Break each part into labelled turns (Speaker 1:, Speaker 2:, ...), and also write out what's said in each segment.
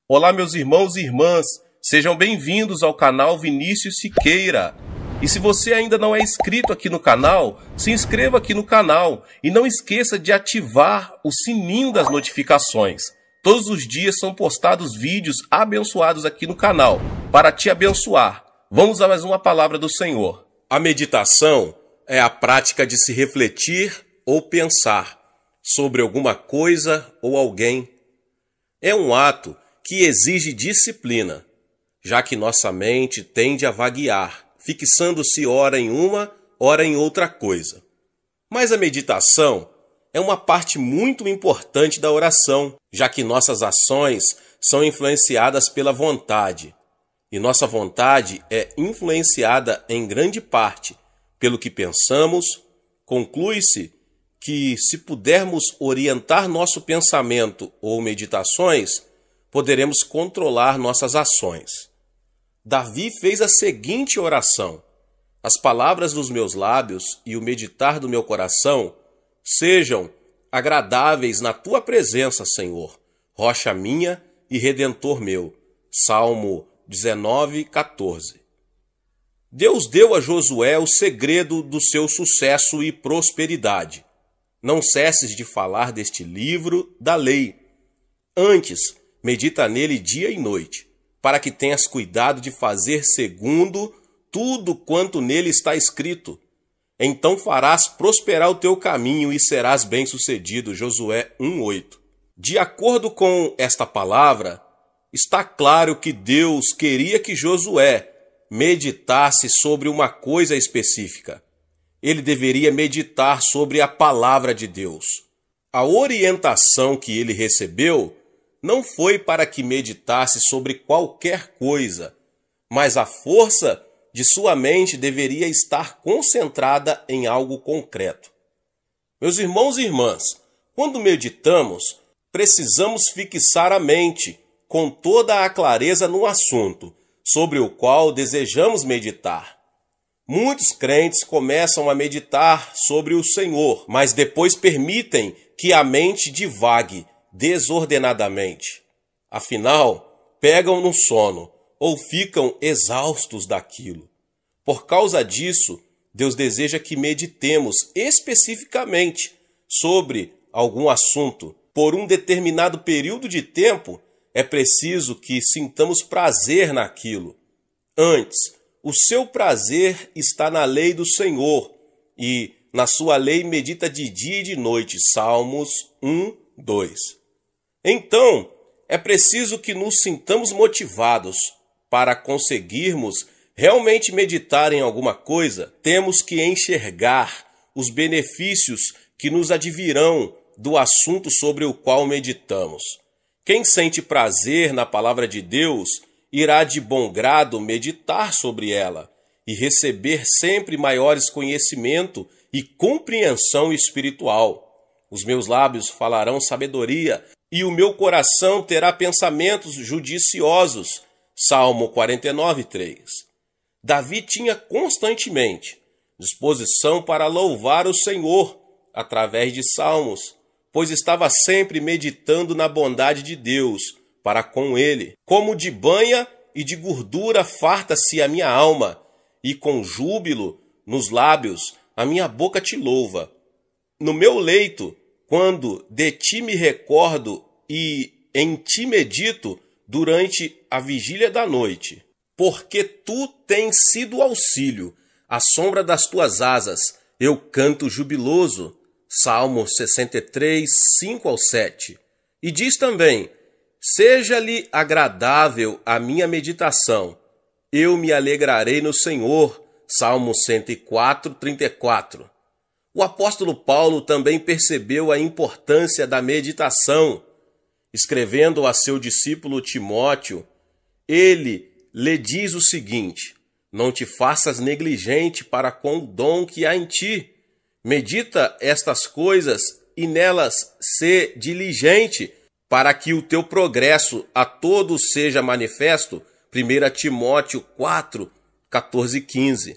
Speaker 1: Olá, meus irmãos e irmãs, sejam bem-vindos ao canal Vinícius Siqueira. E se você ainda não é inscrito aqui no canal, se inscreva aqui no canal e não esqueça de ativar o sininho das notificações. Todos os dias são postados vídeos abençoados aqui no canal para te abençoar. Vamos a mais uma palavra do Senhor. A meditação é a prática de se refletir ou pensar sobre alguma coisa ou alguém. É um ato que exige disciplina, já que nossa mente tende a vaguear, fixando-se ora em uma, ora em outra coisa. Mas a meditação é uma parte muito importante da oração, já que nossas ações são influenciadas pela vontade, e nossa vontade é influenciada em grande parte pelo que pensamos. Conclui-se que, se pudermos orientar nosso pensamento ou meditações, poderemos controlar nossas ações. Davi fez a seguinte oração: as palavras dos meus lábios e o meditar do meu coração sejam agradáveis na tua presença, Senhor, rocha minha e redentor meu. Salmo 19:14. Deus deu a Josué o segredo do seu sucesso e prosperidade. Não cesses de falar deste livro da lei. Antes, medita nele dia e noite, para que tenhas cuidado de fazer segundo tudo quanto nele está escrito. Então farás prosperar o teu caminho e serás bem-sucedido. Josué 1:8. De acordo com esta palavra, está claro que Deus queria que Josué meditasse sobre uma coisa específica. Ele deveria meditar sobre a palavra de Deus. A orientação que ele recebeu não foi para que meditasse sobre qualquer coisa, mas a força de sua mente deveria estar concentrada em algo concreto. Meus irmãos e irmãs, quando meditamos, precisamos fixar a mente com toda a clareza no assunto sobre o qual desejamos meditar. Muitos crentes começam a meditar sobre o Senhor, mas depois permitem que a mente divague desordenadamente. Afinal, pegam no sono ou ficam exaustos daquilo. Por causa disso, Deus deseja que meditemos especificamente sobre algum assunto. Por um determinado período de tempo, é preciso que sintamos prazer naquilo. Antes, o seu prazer está na lei do Senhor, e na sua lei medita de dia e de noite. Salmos 1:2. Então, é preciso que nos sintamos motivados. Para conseguirmos realmente meditar em alguma coisa, temos que enxergar os benefícios que nos advirão do assunto sobre o qual meditamos. Quem sente prazer na palavra de Deus irá de bom grado meditar sobre ela e receber sempre maiores conhecimento e compreensão espiritual. Os meus lábios falarão sabedoria e o meu coração terá pensamentos judiciosos. Salmo 49:3. Davi tinha constantemente disposição para louvar o Senhor através de salmos, pois estava sempre meditando na bondade de Deus para com ele. Como de banha e de gordura farta-se a minha alma, e com júbilo nos lábios a minha boca te louva. No meu leito, quando de ti me recordo e em ti medito durante a vigília da noite. Porque tu tens sido auxílio, à sombra das tuas asas, eu canto jubiloso. Salmo 63:5-7. E diz também: seja-lhe agradável a minha meditação, eu me alegrarei no Senhor. Salmo 104:34. O apóstolo Paulo também percebeu a importância da meditação. Escrevendo a seu discípulo Timóteo, ele lhe diz o seguinte: não te faças negligente para com o dom que há em ti. Medita estas coisas e nelas sê diligente, para que o teu progresso a todos seja manifesto. 1 Timóteo 4:14-15.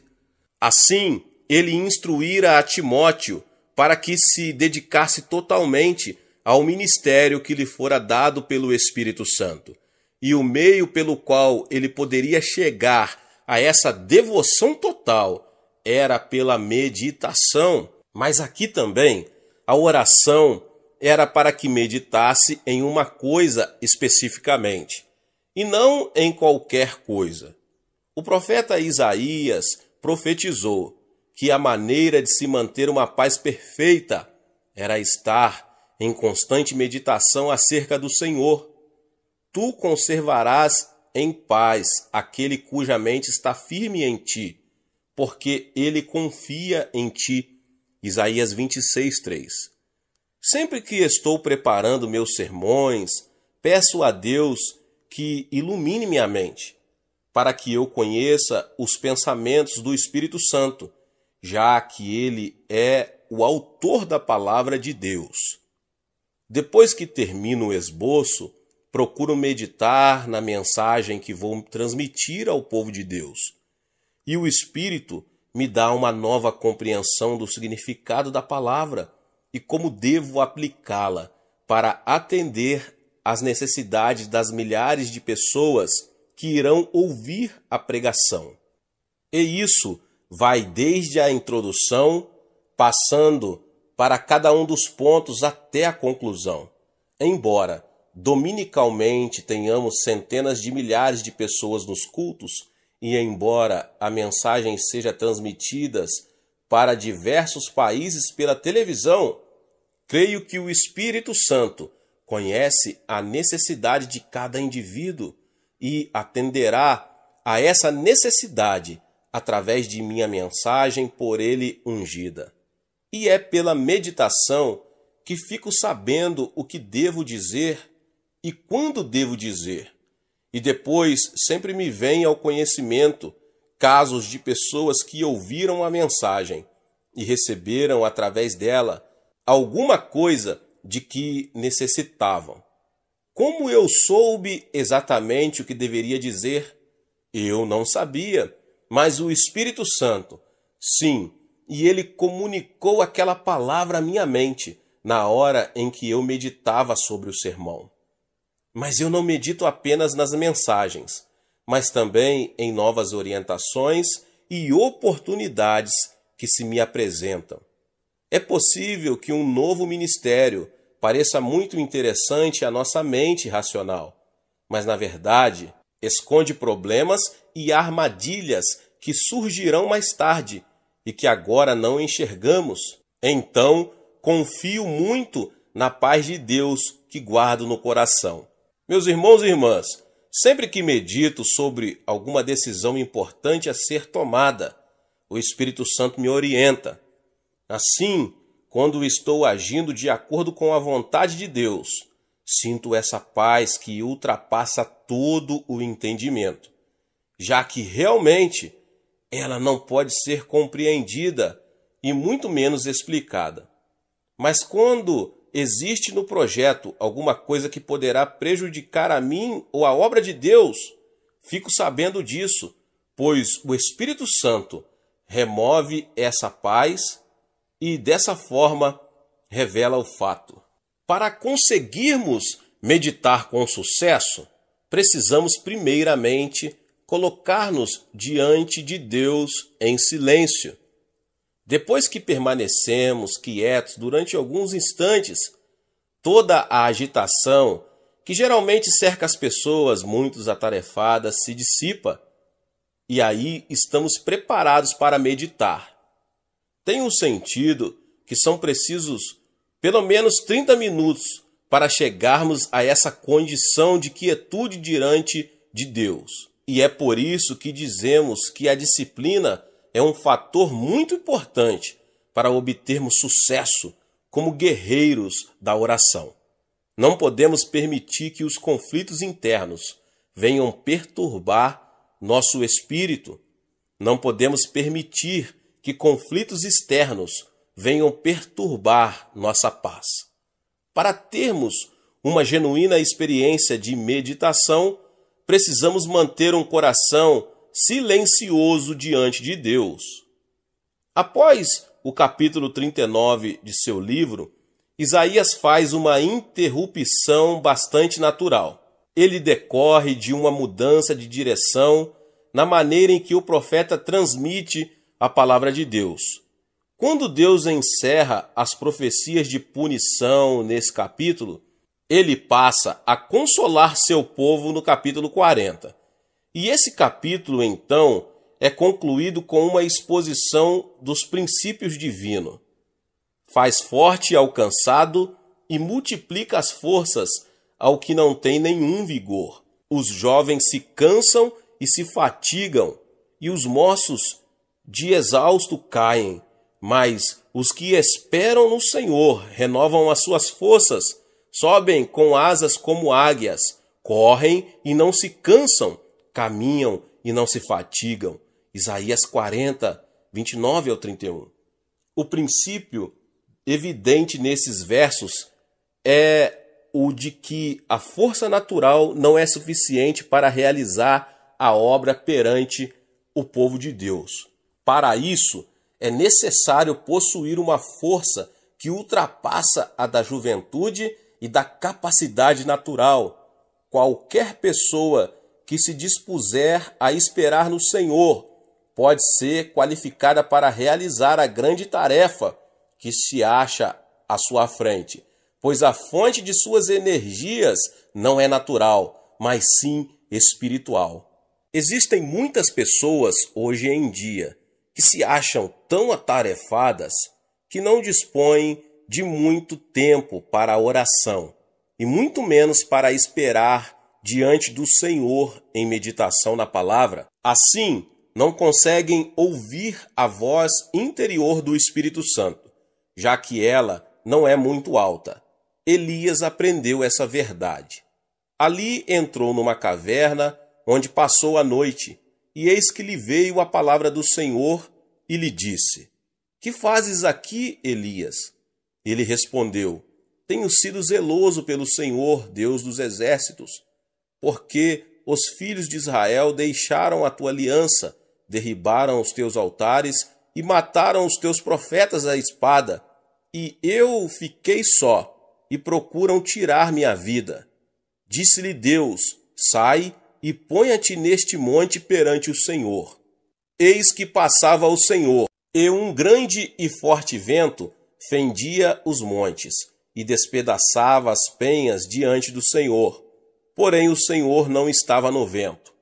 Speaker 1: Assim, ele instruíra a Timóteo para que se dedicasse totalmente ao ministério que lhe fora dado pelo Espírito Santo. E o meio pelo qual ele poderia chegar a essa devoção total era pela meditação. Mas aqui também, a oração era para que meditasse em uma coisa especificamente, e não em qualquer coisa. O profeta Isaías profetizou que a maneira de se manter uma paz perfeita era estar em constante meditação acerca do Senhor. Tu conservarás em paz aquele cuja mente está firme em ti, porque ele confia em ti. Isaías 26:3. Sempre que estou preparando meus sermões, peço a Deus que ilumine minha mente, para que eu conheça os pensamentos do Espírito Santo, já que ele é o autor da palavra de Deus. Depois que termino o esboço, procuro meditar na mensagem que vou transmitir ao povo de Deus. E o Espírito me dá uma nova compreensão do significado da palavra e como devo aplicá-la para atender às necessidades das milhares de pessoas que irão ouvir a pregação. E isso vai desde a introdução, passando para cada um dos pontos até a conclusão. Embora dominicalmente tenhamos centenas de milhares de pessoas nos cultos, e embora a mensagem seja transmitida para diversos países pela televisão, creio que o Espírito Santo conhece a necessidade de cada indivíduo e atenderá a essa necessidade através de minha mensagem por ele ungida. E é pela meditação que fico sabendo o que devo dizer e quando devo dizer. E depois sempre me vem ao conhecimento casos de pessoas que ouviram a mensagem e receberam através dela alguma coisa de que necessitavam. Como eu soube exatamente o que deveria dizer? Eu não sabia, mas o Espírito Santo, sim, e ele comunicou aquela palavra à minha mente na hora em que eu meditava sobre o sermão. Mas eu não medito apenas nas mensagens, mas também em novas orientações e oportunidades que se me apresentam. É possível que um novo ministério pareça muito interessante à nossa mente racional, mas na verdade esconde problemas e armadilhas que surgirão mais tarde e que agora não enxergamos. Então, confio muito na paz de Deus que guardo no coração. Meus irmãos e irmãs, sempre que medito sobre alguma decisão importante a ser tomada, o Espírito Santo me orienta. Assim, quando estou agindo de acordo com a vontade de Deus, sinto essa paz que ultrapassa todo o entendimento, já que realmente ela não pode ser compreendida e muito menos explicada. Mas quando existe no projeto alguma coisa que poderá prejudicar a mim ou a obra de Deus, fico sabendo disso, pois o Espírito Santo remove essa paz e dessa forma revela o fato. Para conseguirmos meditar com sucesso, precisamos primeiramente colocar-nos diante de Deus em silêncio. Depois que permanecemos quietos durante alguns instantes, toda a agitação que geralmente cerca as pessoas muito atarefadas se dissipa, e aí estamos preparados para meditar. Tenho sentido que são precisos pelo menos 30 minutos para chegarmos a essa condição de quietude diante de Deus. E é por isso que dizemos que a disciplina é um fator muito importante para obtermos sucesso como guerreiros da oração. Não podemos permitir que os conflitos internos venham perturbar nosso espírito. Não podemos permitir que conflitos externos venham perturbar nossa paz. Para termos uma genuína experiência de meditação, precisamos manter um coração silencioso diante de Deus. Após o capítulo 39 de seu livro, Isaías faz uma interrupção bastante natural. Ele decorre de uma mudança de direção na maneira em que o profeta transmite a palavra de Deus. Quando Deus encerra as profecias de punição nesse capítulo, ele passa a consolar seu povo no capítulo 40. E esse capítulo, então, é concluído com uma exposição dos princípios divinos. Faz forte ao cansado e multiplica as forças ao que não tem nenhum vigor. Os jovens se cansam e se fatigam, e os moços de exausto caem. Mas os que esperam no Senhor renovam as suas forças, sobem com asas como águias, correm e não se cansam, caminham e não se fatigam. Isaías 40, 29 ao 31. O princípio evidente nesses versos é o de que a força natural não é suficiente para realizar a obra perante o povo de Deus. Para isso, é necessário possuir uma força que ultrapassa a da juventude e da capacidade natural. Qualquer pessoa que se dispuser a esperar no Senhor pode ser qualificada para realizar a grande tarefa que se acha à sua frente, pois a fonte de suas energias não é natural, mas sim espiritual. Existem muitas pessoas hoje em dia que se acham tão atarefadas que não dispõem de muito tempo para a oração e muito menos para esperar diante do Senhor em meditação na palavra. Assim, não conseguem ouvir a voz interior do Espírito Santo, já que ela não é muito alta. Elias aprendeu essa verdade. Ali entrou numa caverna onde passou a noite, e eis que lhe veio a palavra do Senhor e lhe disse: Que fazes aqui, Elias? Ele respondeu: Tenho sido zeloso pelo Senhor, Deus dos exércitos, porque os filhos de Israel deixaram a tua aliança, derribaram os teus altares e mataram os teus profetas à espada, e eu fiquei só, e procuram tirar minha vida. Disse-lhe Deus: Sai e ponha-te neste monte perante o Senhor. Eis que passava o Senhor, e um grande e forte vento fendia os montes, e despedaçava as penhas diante do Senhor. Porém o Senhor não estava no vento.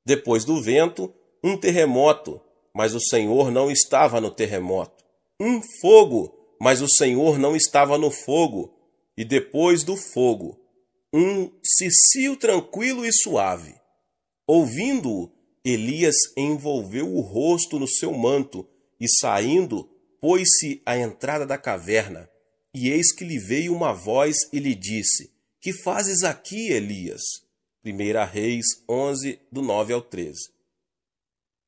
Speaker 1: Depois do vento, um terremoto, mas o Senhor não estava no terremoto. Um fogo, mas o Senhor não estava no fogo. E depois do fogo, um cicio tranquilo e suave. Ouvindo-o, Elias envolveu o rosto no seu manto e, saindo, pôs-se à entrada da caverna. E eis que lhe veio uma voz e lhe disse: Que fazes aqui, Elias? 1 Reis 11, do 9 ao 13.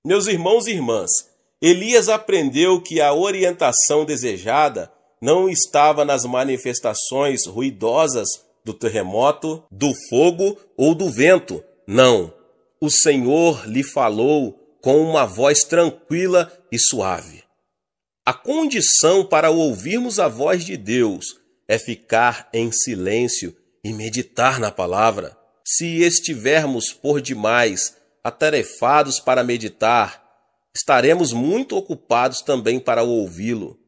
Speaker 1: Meus irmãos e irmãs, Elias aprendeu que a orientação desejada não estava nas manifestações ruidosas do terremoto, do fogo ou do vento. Não. O Senhor lhe falou com uma voz tranquila e suave. A condição para ouvirmos a voz de Deus é ficar em silêncio e meditar na palavra. Se estivermos por demais atarefados para meditar, estaremos muito ocupados também para ouvi-lo.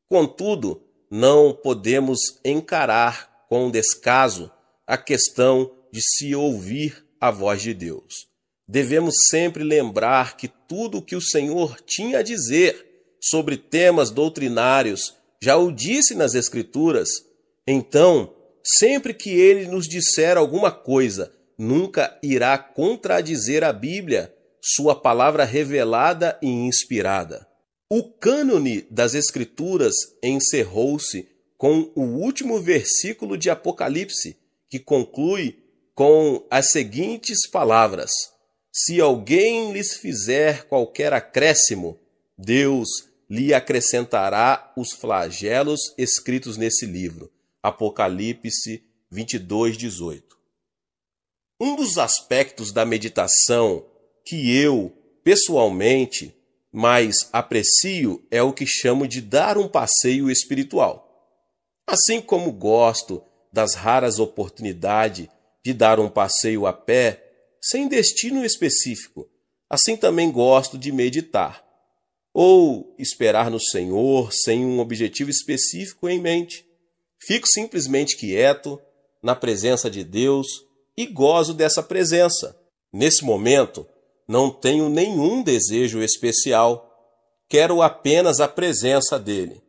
Speaker 1: Contudo, não podemos encarar com descaso a questão de se ouvir a voz de Deus. Devemos sempre lembrar que tudo o que o Senhor tinha a dizer sobre temas doutrinários já o disse nas Escrituras. Então, sempre que ele nos disser alguma coisa, nunca irá contradizer a Bíblia, sua palavra revelada e inspirada. O cânone das Escrituras encerrou-se com o último versículo de Apocalipse, que conclui com as seguintes palavras: Se alguém lhes fizer qualquer acréscimo, Deus lhe acrescentará os flagelos escritos nesse livro. Apocalipse 22, 18. Um dos aspectos da meditação que eu, pessoalmente, mais aprecio é o que chamo de dar um passeio espiritual. Assim como gosto das raras oportunidades de dar um passeio a pé sem destino específico. Assim também gosto de meditar, ou esperar no Senhor sem um objetivo específico em mente. Fico simplesmente quieto na presença de Deus e gozo dessa presença. Nesse momento, não tenho nenhum desejo especial, quero apenas a presença dele.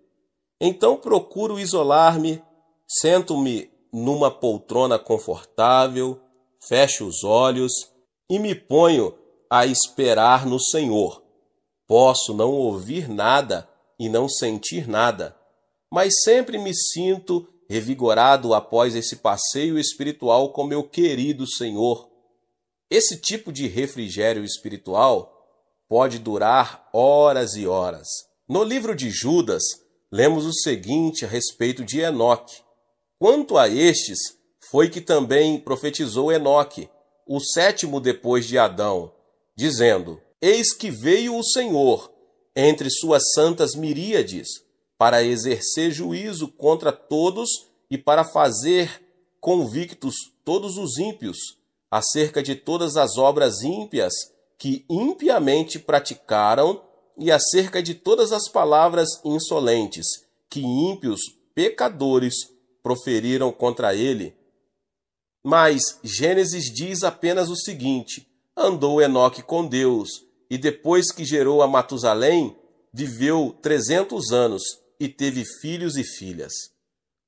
Speaker 1: Então procuro isolar-me, sento-me numa poltrona confortável, fecho os olhos e me ponho a esperar no Senhor. Posso não ouvir nada e não sentir nada, mas sempre me sinto revigorado após esse passeio espiritual com meu querido Senhor. Esse tipo de refrigério espiritual pode durar horas e horas. No livro de Judas, lemos o seguinte a respeito de Enoque. Quanto a estes, foi que também profetizou Enoque, o sétimo depois de Adão, dizendo: Eis que veio o Senhor entre suas santas miríades, para exercer juízo contra todos e para fazer convictos todos os ímpios, acerca de todas as obras ímpias que impiamente praticaram e acerca de todas as palavras insolentes que ímpios pecadores proferiram contra ele. Mas Gênesis diz apenas o seguinte: andou Enoque com Deus, e depois que gerou a Matusalém, viveu 300 anos e teve filhos e filhas.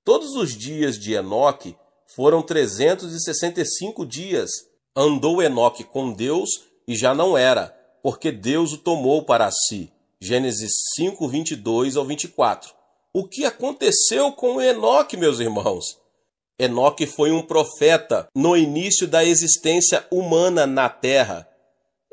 Speaker 1: Todos os dias de Enoque foram 365 dias. Andou Enoque com Deus e já não era, porque Deus o tomou para si. Gênesis 5, 22 ao 24. O que aconteceu com Enoque, meus irmãos? Enoque foi um profeta no início da existência humana na terra.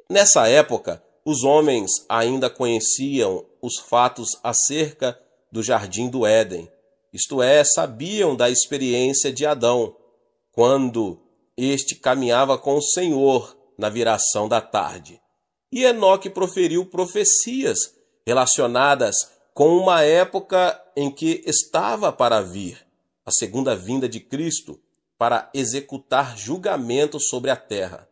Speaker 1: Nessa época, os homens ainda conheciam os fatos acerca do Jardim do Éden. Isto é, sabiam da experiência de Adão, quando este caminhava com o Senhor na viração da tarde. E Enoque proferiu profecias relacionadas com uma época em que estava para vir, a segunda vinda de Cristo, para executar julgamento sobre a terra.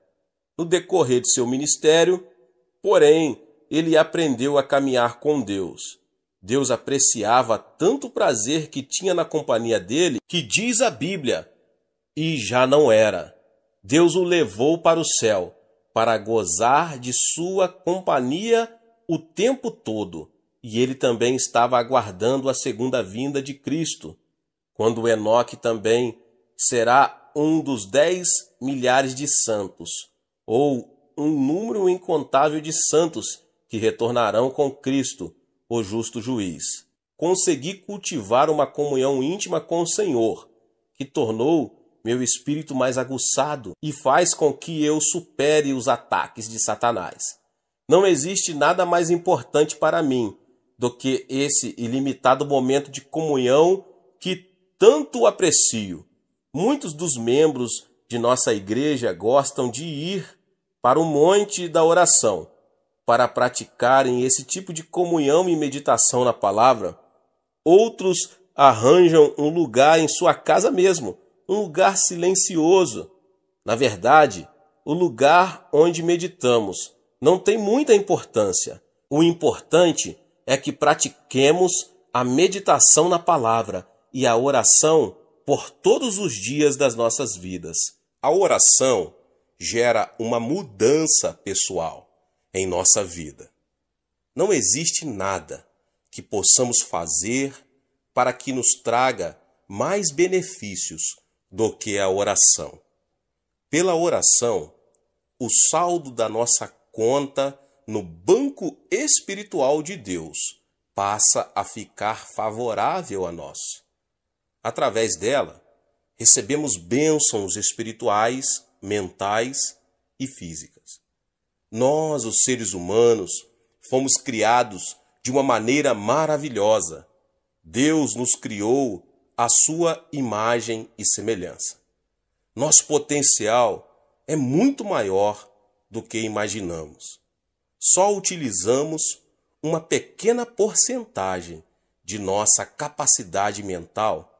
Speaker 1: No decorrer de seu ministério, porém, ele aprendeu a caminhar com Deus. Deus apreciava tanto o prazer que tinha na companhia dele, que diz a Bíblia, e já não era. Deus o levou para o céu, para gozar de sua companhia o tempo todo. E ele também estava aguardando a segunda vinda de Cristo, quando Enoque também será um dos 10 milhares de santos, ou um número incontável de santos que retornarão com Cristo, o justo juiz. Consegui cultivar uma comunhão íntima com o Senhor, que tornou meu espírito mais aguçado e faz com que eu supere os ataques de Satanás. Não existe nada mais importante para mim do que esse ilimitado momento de comunhão que tanto aprecio. Muitos dos membros de nossa igreja gostam de ir para o monte da oração para praticarem esse tipo de comunhão e meditação na palavra. Outros arranjam um lugar em sua casa mesmo, um lugar silencioso. Na verdade, o lugar onde meditamos não tem muita importância. O importante é que pratiquemos a meditação na palavra e a oração por todos os dias das nossas vidas. A oração gera uma mudança pessoal em nossa vida. Não existe nada que possamos fazer para que nos traga mais benefícios do que a oração. Pela oração, o saldo da nossa conta no banco espiritual de Deus passa a ficar favorável a nós. Através dela, recebemos bênçãos espirituais, mentais e físicas. Nós, os seres humanos, fomos criados de uma maneira maravilhosa. Deus nos criou à sua imagem e semelhança. Nosso potencial é muito maior do que imaginamos. Só utilizamos uma pequena porcentagem de nossa capacidade mental.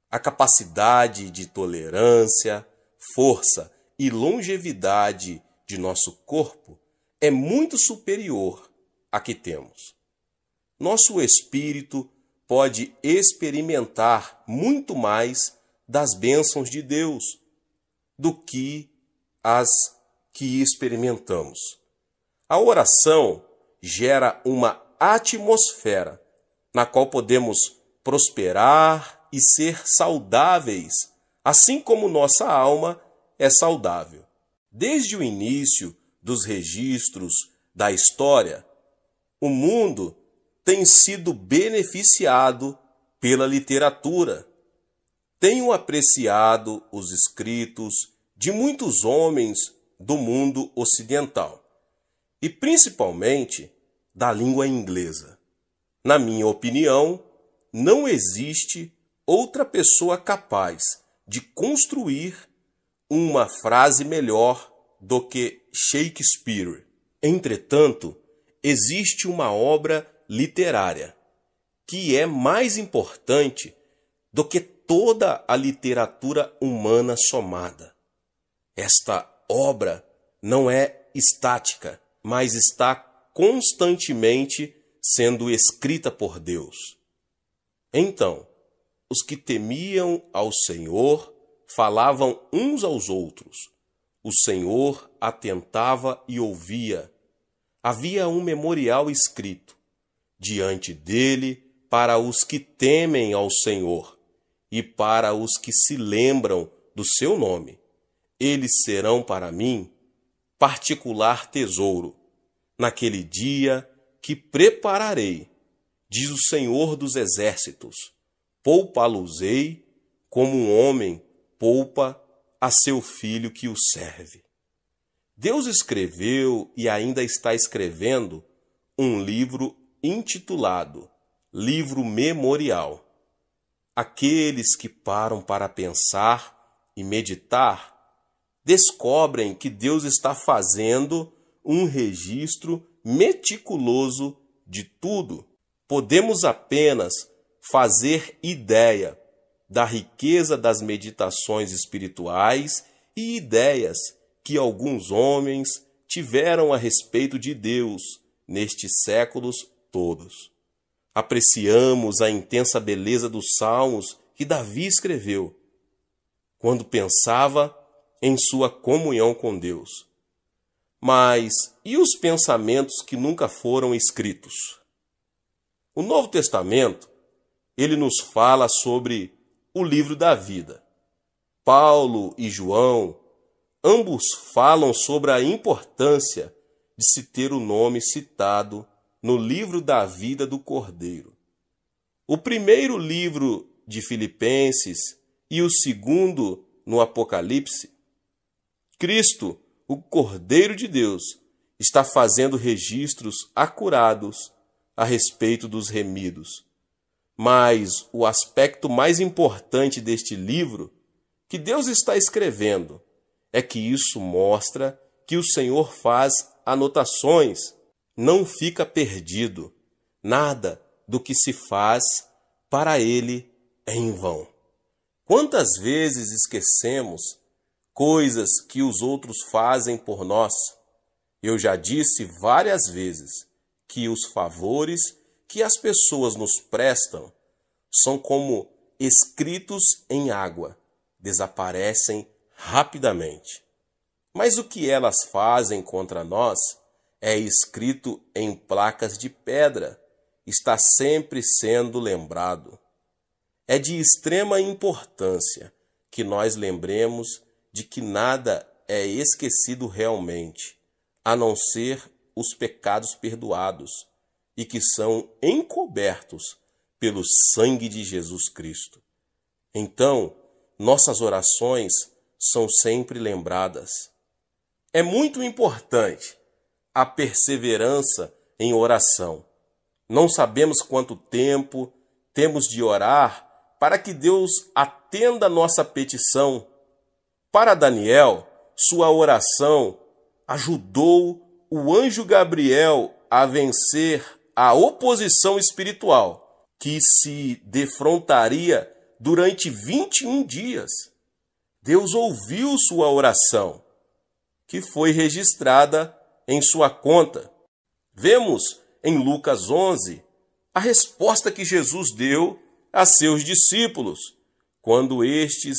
Speaker 1: A capacidade de tolerância, força e longevidade de nosso corpo é muito superior à que temos. Nosso espírito pode experimentar muito mais das bênçãos de Deus do que as que experimentamos. A oração gera uma atmosfera na qual podemos prosperar e ser saudáveis, assim como nossa alma é saudável. Desde o início dos registros da história, o mundo tem sido beneficiado pela literatura. Tenho apreciado os escritos de muitos homens do mundo ocidental, e principalmente da língua inglesa. Na minha opinião, não existe outra pessoa capaz de construir uma frase melhor do que Shakespeare. Entretanto, existe uma obra literária que é mais importante do que toda a literatura humana somada. Esta obra não é estática, mas está constantemente sendo escrita por Deus. Então, os que temiam ao Senhor falavam uns aos outros. O Senhor atentava e ouvia. Havia um memorial escrito diante dele para os que temem ao Senhor e para os que se lembram do seu nome. Eles serão para mim particular tesouro, naquele dia que prepararei, diz o Senhor dos Exércitos. Poupa-los-ei como um homem poupa a seu filho que o serve. Deus escreveu e ainda está escrevendo um livro intitulado Livro Memorial. Aqueles que param para pensar e meditar descobrem que Deus está fazendo um registro meticuloso de tudo. Podemos apenas fazer ideia da riqueza das meditações espirituais e ideias que alguns homens tiveram a respeito de Deus nestes séculos todos. Apreciamos a intensa beleza dos salmos que Davi escreveu quando pensava em sua comunhão com Deus. Mas e os pensamentos que nunca foram escritos? O Novo Testamento, ele nos fala sobre o livro da vida. Paulo e João, ambos falam sobre a importância de se ter o nome citado no livro da vida do Cordeiro. O primeiro livro de Filipenses e o segundo no Apocalipse, Cristo, o Cordeiro de Deus, está fazendo registros acurados a respeito dos remidos. Mas o aspecto mais importante deste livro, que Deus está escrevendo, é que isso mostra que o Senhor faz anotações, não fica perdido. Nada do que se faz para Ele é em vão. Quantas vezes esquecemos coisas que os outros fazem por nós? Eu já disse várias vezes que os favores que as pessoas nos prestam são como escritos em água, desaparecem rapidamente. Mas o que elas fazem contra nós é escrito em placas de pedra, está sempre sendo lembrado. É de extrema importância que nós lembremos de que nada é esquecido realmente, a não ser os pecados perdoados e que são encobertos pelo sangue de Jesus Cristo. Então, nossas orações são sempre lembradas. É muito importante a perseverança em oração. Não sabemos quanto tempo temos de orar para que Deus atenda a nossa petição. Para Daniel, sua oração ajudou o anjo Gabriel a vencer a oposição espiritual que se defrontaria durante 21 dias. Deus ouviu sua oração, que foi registrada em sua conta. Vemos em Lucas 11 a resposta que Jesus deu a seus discípulos, quando estes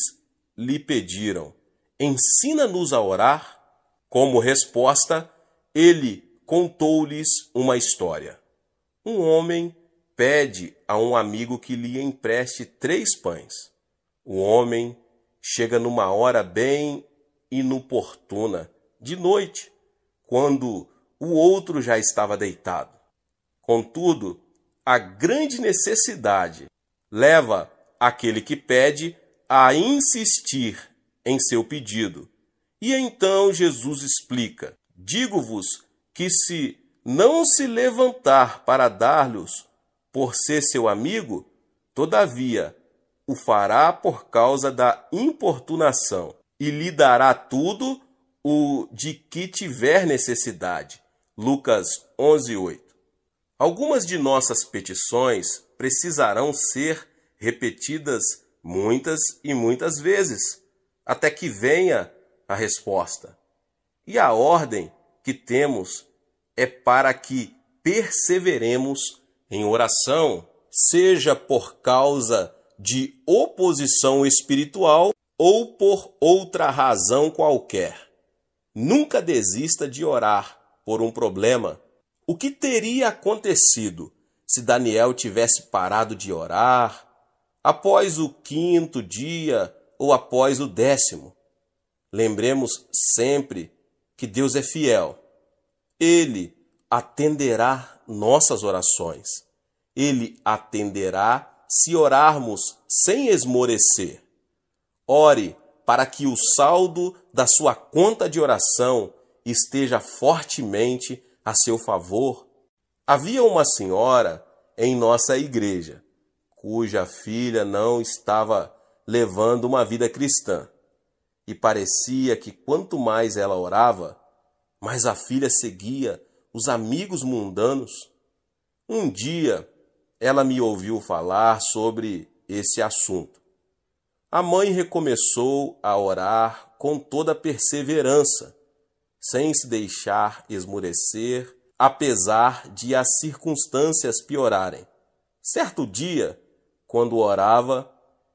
Speaker 1: lhe pediram: ensina-nos a orar. Como resposta, ele contou-lhes uma história. Um homem pede a um amigo que lhe empreste 3 pães. O homem chega numa hora bem inoportuna, de noite, quando o outro já estava deitado. Contudo, a grande necessidade leva aquele que pede a insistir em seu pedido. E então Jesus explica: digo-vos que se não se levantar para dar-lhes por ser seu amigo, todavia o fará por causa da importunação, e lhe dará tudo o de que tiver necessidade. Lucas 11:8. Algumas de nossas petições precisarão ser repetidas muitas e muitas vezes, até que venha a resposta. E a ordem que temos é para que perseveremos em oração, seja por causa de oposição espiritual ou por outra razão qualquer. Nunca desista de orar por um problema. O que teria acontecido se Daniel tivesse parado de orar após o 5º dia ou após o 10º? Lembremos sempre que Deus é fiel. Ele atenderá nossas orações. Ele atenderá se orarmos sem esmorecer. Ore para que o saldo da sua conta de oração esteja fortemente a seu favor. Havia uma senhora em nossa igreja, cuja filha não estava levando uma vida cristã. E parecia que quanto mais ela orava, mais a filha seguia os amigos mundanos. Um dia, ela me ouviu falar sobre esse assunto. A mãe recomeçou a orar com toda perseverança, sem se deixar esmorecer, apesar de as circunstâncias piorarem. Certo dia, quando orava,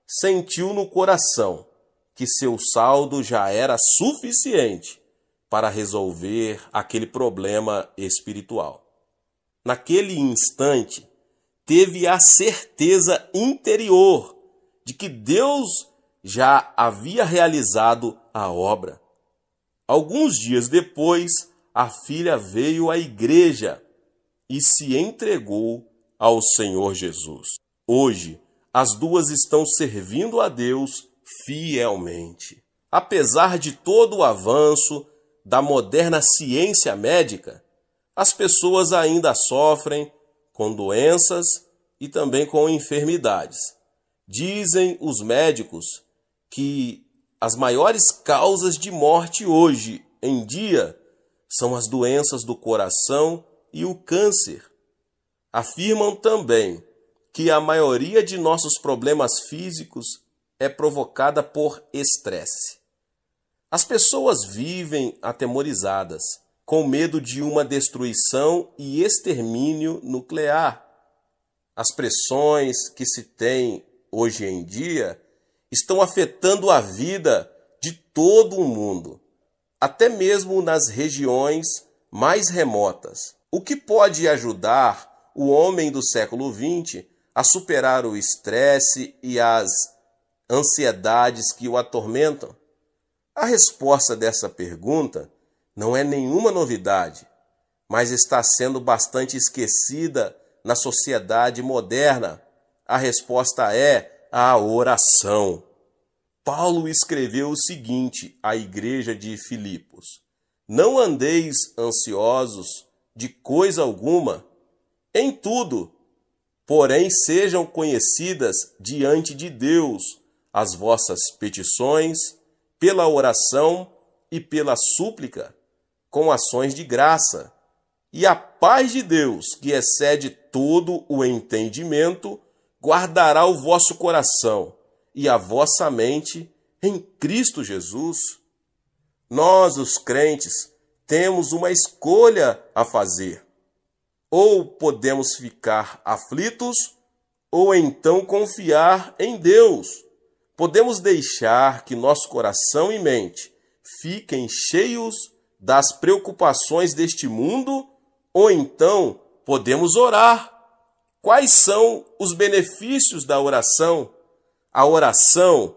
Speaker 1: sentiu no coração que seu saldo já era suficiente para resolver aquele problema espiritual. Naquele instante, teve a certeza interior de que Deus já havia realizado a obra. Alguns dias depois, a filha veio à igreja e se entregou ao Senhor Jesus. Hoje, as duas estão servindo a Deus fielmente. Apesar de todo o avanço da moderna ciência médica, as pessoas ainda sofrem com doenças e também com enfermidades. Dizem os médicos que as maiores causas de morte hoje em dia são as doenças do coração e o câncer. Afirmam também que a maioria de nossos problemas físicos é provocada por estresse. As pessoas vivem atemorizadas, com medo de uma destruição e extermínio nuclear. As pressões que se tem hoje em dia estão afetando a vida de todo o mundo, até mesmo nas regiões mais remotas. O que pode ajudar o homem do século XX a superar o estresse e as ansiedades que o atormentam? A resposta dessa pergunta não é nenhuma novidade, mas está sendo bastante esquecida na sociedade moderna. A resposta é a oração. Paulo escreveu o seguinte à igreja de Filipos: não andeis ansiosos de coisa alguma, em tudo, porém sejam conhecidas diante de Deus as vossas petições, pela oração e pela súplica, com ações de graça. E a paz de Deus, que excede todo o entendimento, guardará o vosso coração e a vossa mente em Cristo Jesus. Nós, os crentes, temos uma escolha a fazer. Ou podemos ficar aflitos, ou então confiar em Deus. Podemos deixar que nosso coração e mente fiquem cheios das preocupações deste mundo, ou então podemos orar. Quais são os benefícios da oração? A oração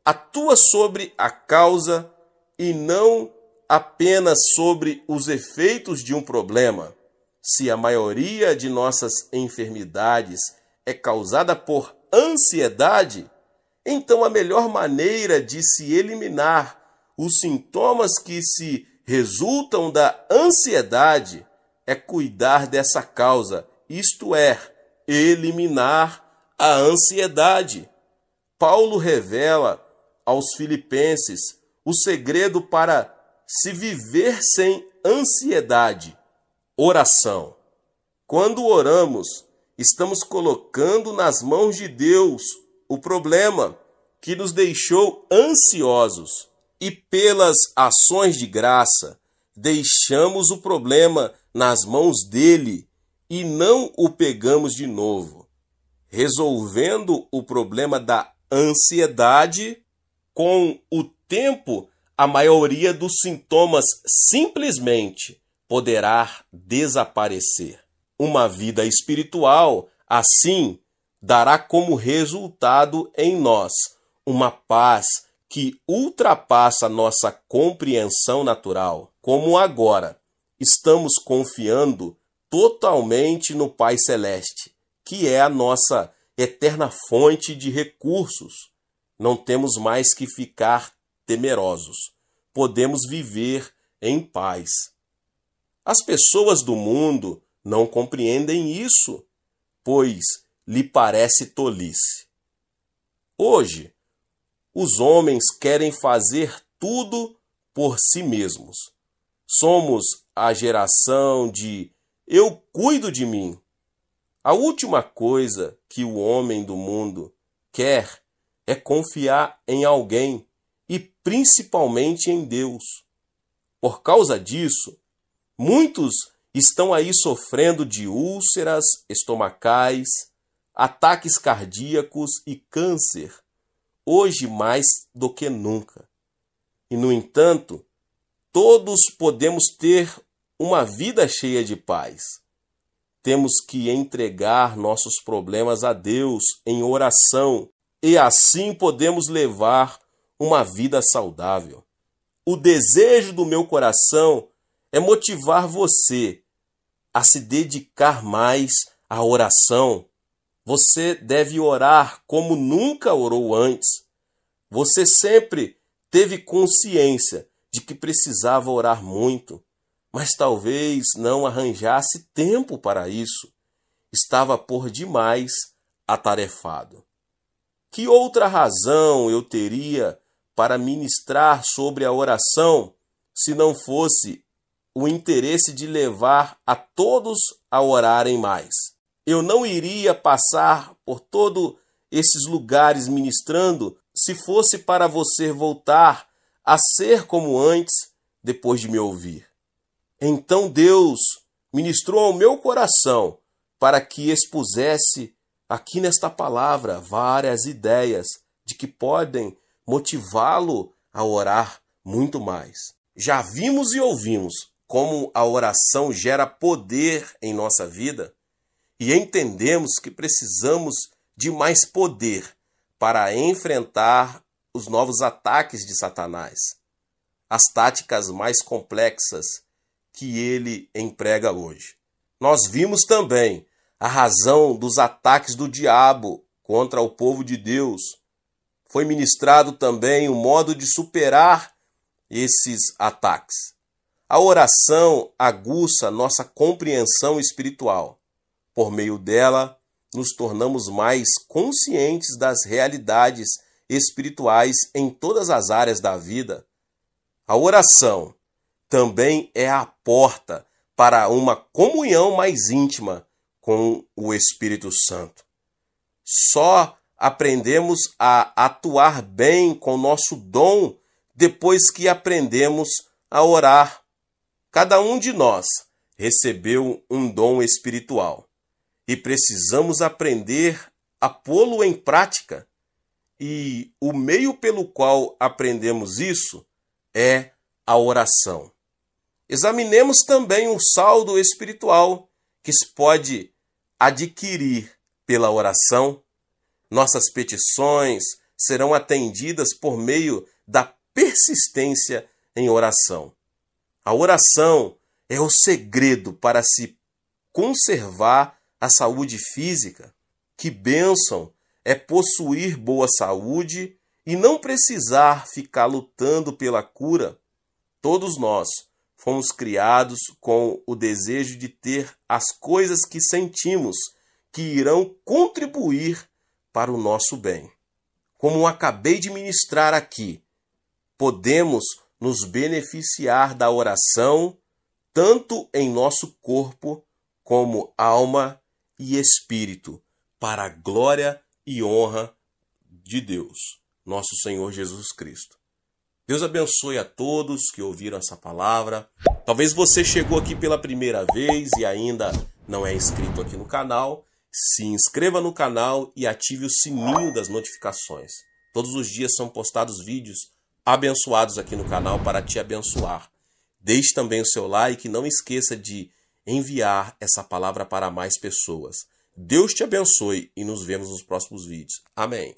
Speaker 1: atua sobre a causa e não apenas sobre os efeitos de um problema. Se a maioria de nossas enfermidades é causada por ansiedade, então a melhor maneira de se eliminar os sintomas que se resultam da ansiedade é cuidar dessa causa, isto é, eliminar a ansiedade. Paulo revela aos Filipenses o segredo para se viver sem ansiedade: oração. Quando oramos, estamos colocando nas mãos de Deus o problema que nos deixou ansiosos e, pelas ações de graça, deixamos o problema nas mãos dele e não o pegamos de novo, resolvendo o problema da ansiedade. Com o tempo, a maioria dos sintomas simplesmente poderá desaparecer. Uma vida espiritual, assim, dará como resultado em nós uma paz que ultrapassa nossa compreensão natural. Como agora estamos confiando totalmente no Pai Celeste, que é a nossa eterna fonte de recursos, não temos mais que ficar temerosos. Podemos viver em paz. As pessoas do mundo não compreendem isso, pois lhe parece tolice. Hoje, os homens querem fazer tudo por si mesmos. Somos a geração de "eu cuido de mim". A última coisa que o homem do mundo quer é confiar em alguém e principalmente em Deus. Por causa disso, muitos estão aí sofrendo de úlceras estomacais, ataques cardíacos e câncer, hoje mais do que nunca. E, no entanto, todos podemos ter uma vida cheia de paz. Temos que entregar nossos problemas a Deus em oração e assim podemos levar uma vida saudável. O desejo do meu coração é motivar você a se dedicar mais à oração. Você deve orar como nunca orou antes. Você sempre teve consciência de que precisava orar muito, mas talvez não arranjasse tempo para isso. Estava por demais atarefado. Que outra razão eu teria para ministrar sobre a oração se não fosse o interesse de levar a todos a orarem mais? Eu não iria passar por todos esses lugares ministrando se fosse para você voltar a ser como antes depois de me ouvir. Então Deus ministrou ao meu coração para que expusesse aqui nesta palavra várias ideias de que podem motivá-lo a orar muito mais. Já vimos e ouvimos como a oração gera poder em nossa vida e entendemos que precisamos de mais poder para enfrentar os novos ataques de Satanás, as táticas mais complexas que ele emprega hoje. Nós vimos também a razão dos ataques do diabo contra o povo de Deus. Foi ministrado também o modo de superar esses ataques. A oração aguça nossa compreensão espiritual. Por meio dela, nos tornamos mais conscientes das realidades espirituais em todas as áreas da vida. A oração também é a porta para uma comunhão mais íntima com o Espírito Santo. Só aprendemos a atuar bem com nosso dom depois que aprendemos a orar. Cada um de nós recebeu um dom espiritual e precisamos aprender a pô-lo em prática. E o meio pelo qual aprendemos isso é a oração. Examinemos também o saldo espiritual que se pode adquirir pela oração. Nossas petições serão atendidas por meio da persistência em oração. A oração é o segredo para se conservar a saúde física. Que bênção é possuir boa saúde e não precisar ficar lutando pela cura. Todos nós fomos criados com o desejo de ter as coisas que sentimos que irão contribuir para o nosso bem. Como acabei de ministrar aqui, podemos nos beneficiar da oração tanto em nosso corpo como alma e espírito, para a glória e honra de Deus, nosso Senhor Jesus Cristo. Deus abençoe a todos que ouviram essa palavra. Talvez você chegou aqui pela primeira vez e ainda não é inscrito aqui no canal. Se inscreva no canal e ative o sininho das notificações. Todos os dias são postados vídeos abençoados aqui no canal para te abençoar. Deixe também o seu like e não esqueça de enviar essa palavra para mais pessoas. Deus te abençoe e nos vemos nos próximos vídeos. Amém.